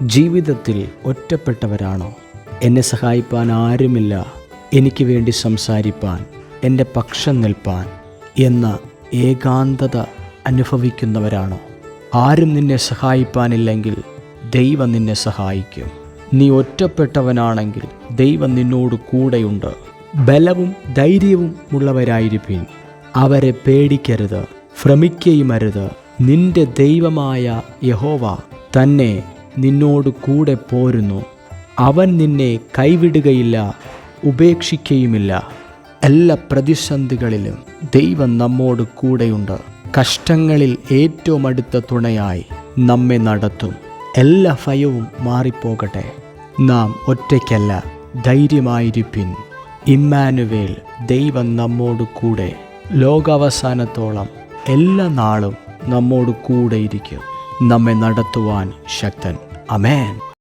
ജീവിതത്തിൽ ഒറ്റപ്പെട്ടവരാണോ? എന്നെ സഹായിപ്പാൻ ആരുമില്ല, എനിക്ക് വേണ്ടി സംസാരിപ്പാൻ, എൻ്റെ പക്ഷം നിൽപ്പാൻ എന്ന ഏകാന്തത അനുഭവിക്കുന്നവരാണോ? ആരും നിന്നെ സഹായിപ്പാനില്ലെങ്കിൽ ദൈവം നിന്നെ സഹായിക്കും. നീ ഒറ്റപ്പെട്ടവനാണെങ്കിൽ ദൈവം നിന്നോട് കൂടെയുണ്ട്. ബലവും ധൈര്യവും ഉള്ളവരായിരിപ്പിൻ. അവരെ പേടിക്കരുത്, ഭ്രമിക്കുകയുമരുത്. നിന്റെ ദൈവമായ യഹോവ തന്നെ നിന്നോട് കൂടെ പോരുന്നു. അവൻ നിന്നെ കൈവിടുകയില്ല, ഉപേക്ഷിക്കുകയുമില്ല. എല്ലാ പ്രതിസന്ധികളിലും ദൈവം നമ്മോട് കൂടെയുണ്ട്. കഷ്ടങ്ങളിൽ ഏറ്റവും അടുത്ത തുണയായി നമ്മെ നടത്തും. എല്ലാ ഭയവും മാറിപ്പോകട്ടെ. നാം ഒറ്റയ്ക്കല്ല, ധൈര്യമായിരിപ്പിൻ. ഇമ്മാനുവേൽ, ദൈവം നമ്മോട് കൂടെ. ലോകാവസാനത്തോളം എല്ലാ നാളും നമ്മോട് കൂടെയിരിക്കും. നമ്മെ നടത്തുവാൻ ശക്തൻ. ആമേൻ.